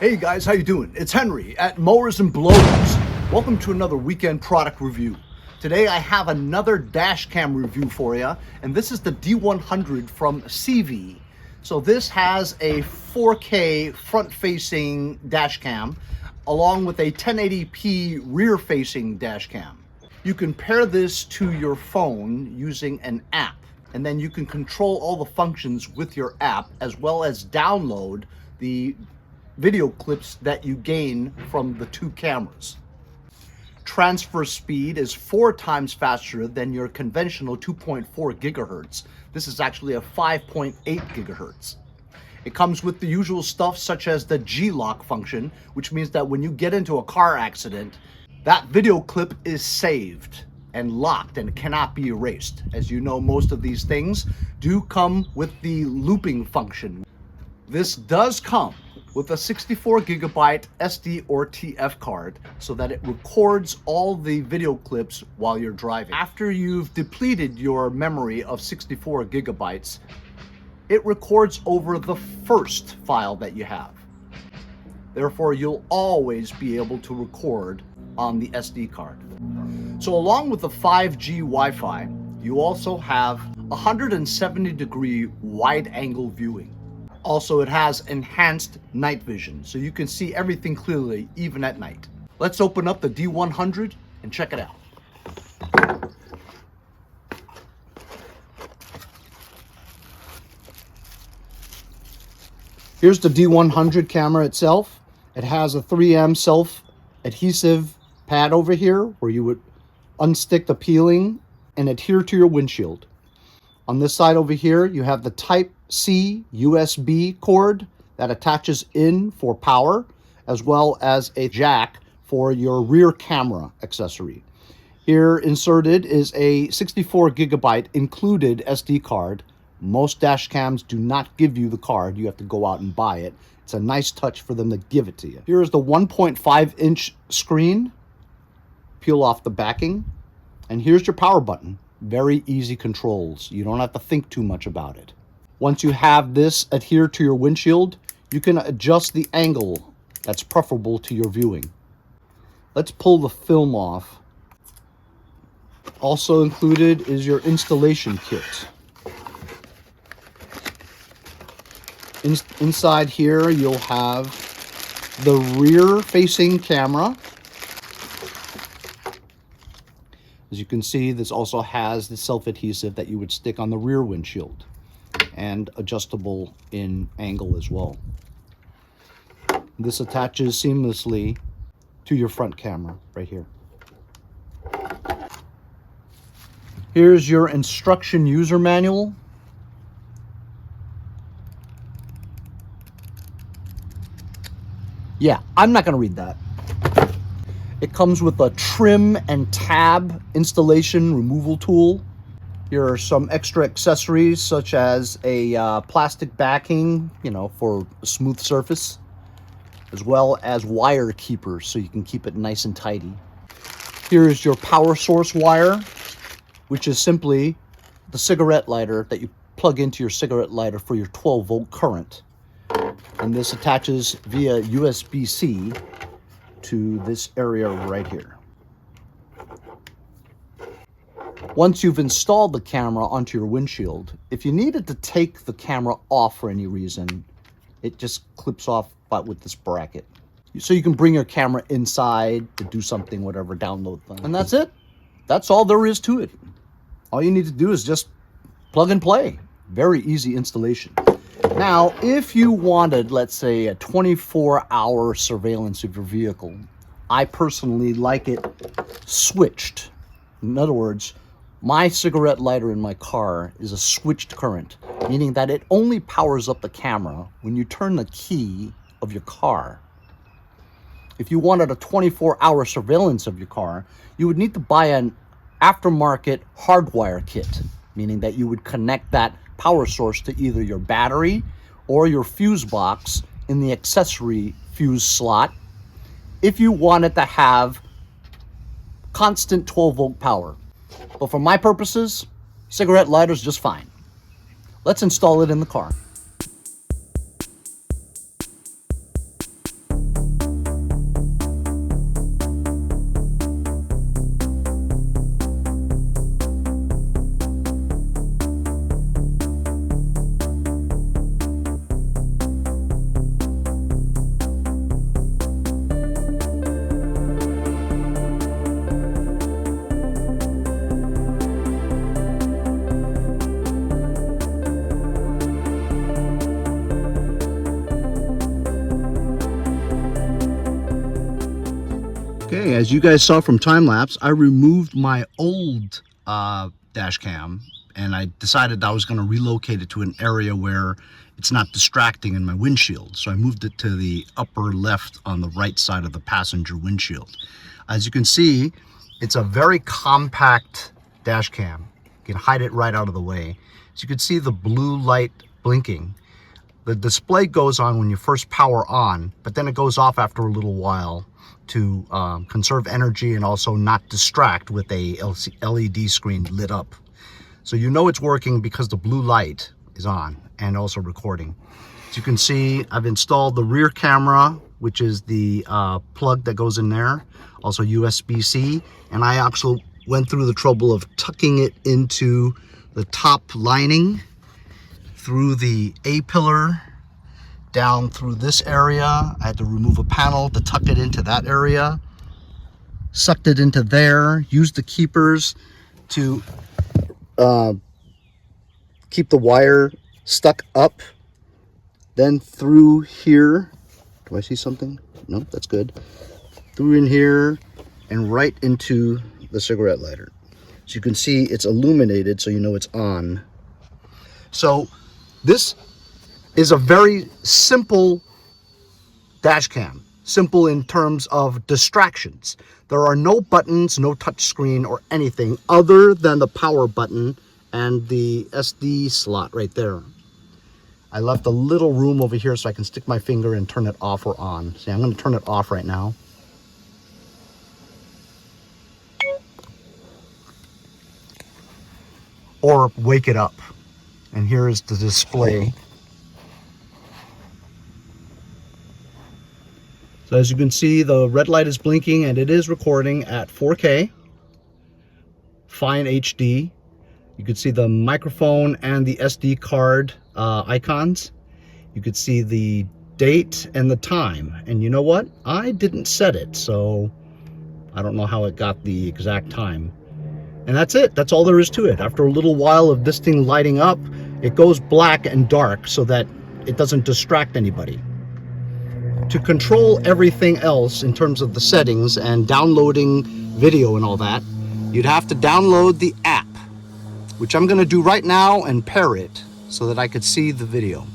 Hey guys, how you doing? It's Henry at Mowers and Blowers. Welcome to another weekend product review. Today I have another dash cam review for you, and this is the D100 from CIEVIE. So this has a 4K front-facing dash cam along with a 1080p rear-facing dash cam. You can pair this to your phone using an app, and then you can control all the functions with your app as well as download the video clips that you gain from the two cameras. Transfer speed is 4 times faster than your conventional 2.4 gigahertz. This is actually a 5.8 gigahertz. It comes with the usual stuff such as the G-lock function, which means that when you get into a car accident, that video clip is saved and locked and cannot be erased. As you know, most of these things do come with the looping function. This does come with a 64 gigabyte SD or TF card so that it records all the video clips while you're driving. After you've depleted your memory of 64 gigabytes, it records over the first file that you have. Therefore, you'll always be able to record on the SD card. So along with the 5G Wi-Fi, you also have 170-degree wide-angle viewing. Also, it has enhanced night vision, so you can see everything clearly, even at night. Let's open up the D100 and check it out. Here's the D100 camera itself. It has a 3M self-adhesive pad over here where you would unstick the peeling and adhere to your windshield. On this side over here, you have the Type-C USB cord that attaches in for power, as well as a jack for your rear camera accessory. Here inserted is a 64 gigabyte included SD card. Most dash cams do not give you the card. You have to go out and buy it. It's a nice touch for them to give it to you. Here is the 1.5-inch screen. Peel off the backing. And here's your power button. Very easy controls. You don't have to think too much about it. Once you have this adhered to your windshield, you can adjust the angle that's preferable to your viewing. Let's pull the film off. Also included is your installation kit. Inside here, you'll have the rear-facing camera. As you can see, this also has the self-adhesive that you would stick on the rear windshield and adjustable in angle as well. This attaches seamlessly to your front camera right here. Here's your instruction user manual. Yeah, I'm not going to read that. It comes with a trim and tab installation removal tool. Here are some extra accessories such as a plastic backing, for a smooth surface, as well as wire keepers so you can keep it nice and tidy. Here is your power source wire, which is simply the cigarette lighter that you plug into your cigarette lighter for your 12-volt current. And this attaches via USB-C to this area right here. Once you've installed the camera onto your windshield, if you needed to take the camera off for any reason, it just clips off with this bracket. So you can bring your camera inside to do something, whatever, download them. And that's it. That's all there is to it. All you need to do is just plug and play. Very easy installation. Now, if you wanted, let's say, a 24-hour surveillance of your vehicle, I personally like it switched. In other words, my cigarette lighter in my car is a switched current, meaning that it only powers up the camera when you turn the key of your car. If you wanted a 24-hour surveillance of your car, you would need to buy an aftermarket hardwire kit, meaning that you would connect that power source to either your battery or your fuse box in the accessory fuse slot if you wanted to have constant 12-volt power. But for my purposes, cigarette lighter's just fine. Let's install it in the car. Okay, as you guys saw from time lapse, I removed my old dash cam and I decided I was going to relocate it to an area where it's not distracting in my windshield. So I moved it to the upper left on the right side of the passenger windshield. As you can see, it's a very compact dash cam. You can hide it right out of the way. So you can see the blue light blinking. The display goes on when you first power on, but then it goes off after a little while to conserve energy and also not distract with a LED screen lit up. So you know it's working because the blue light is on and also recording. As you can see, I've installed the rear camera, which is the plug that goes in there, also USB-C, and I actually went through the trouble of tucking it into the top lining through the A-pillar down through this area. I had to remove a panel to tuck it into that area, sucked it into there, used the keepers to keep the wire stuck up, then through here. Do I see something? No, that's good. Through in here and right into the cigarette lighter. So you can see it's illuminated, so you know it's on. So this is a very simple dash cam. Simple in terms of distractions. There are no buttons, no touch screen or anything other than the power button and the SD slot right there. I left a little room over here so I can stick my finger and turn it off or on. See, I'm going to turn it off right now. Or wake it up. And here is the display. So as you can see, the red light is blinking and it is recording at 4K, fine HD. You could see the microphone and the SD card icons. You could see the date and the time. And you know what? I didn't set it, so I don't know how it got the exact time. And that's it. That's all there is to it. After a little while of this thing lighting up, it goes black and dark so that it doesn't distract anybody. To control everything else in terms of the settings and downloading video and all that, you'd have to download the app, which I'm going to do right now and pair it so that I could see the video.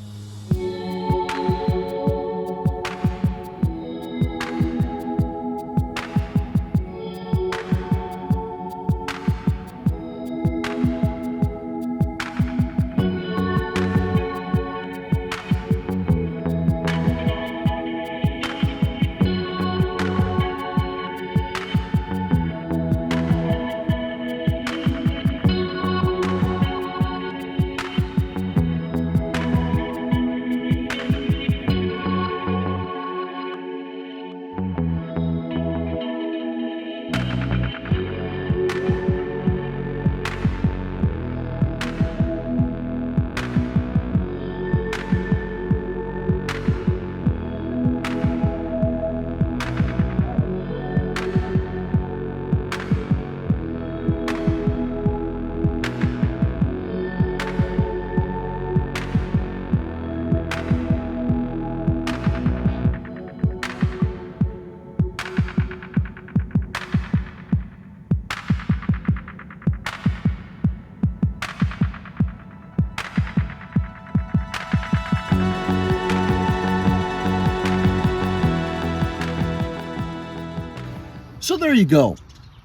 So there you go.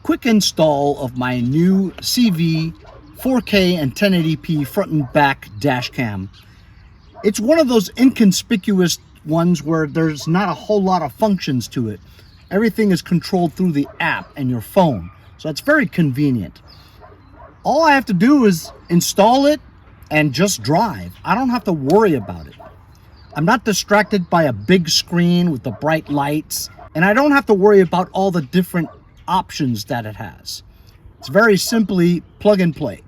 Quick install of my new CIEVIE 4K and 1080p front and back dash cam. It's one of those inconspicuous ones where there's not a whole lot of functions to it. Everything is controlled through the app and your phone. So it's very convenient. All I have to do is install it and just drive. I don't have to worry about it. I'm not distracted by a big screen with the bright lights. And I don't have to worry about all the different options that it has. It's very simply plug and play.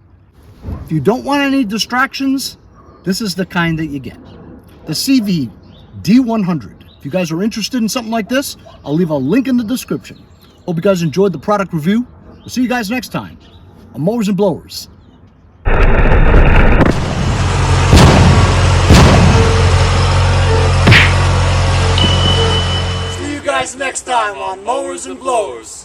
If you don't want any distractions, this is the kind that you get. The CIEVIE D100. If you guys are interested in something like this, I'll leave a link in the description. Hope you guys enjoyed the product review. We'll see you guys next time on Mowers and Blowers. Next time. time on Mowers and Blowers.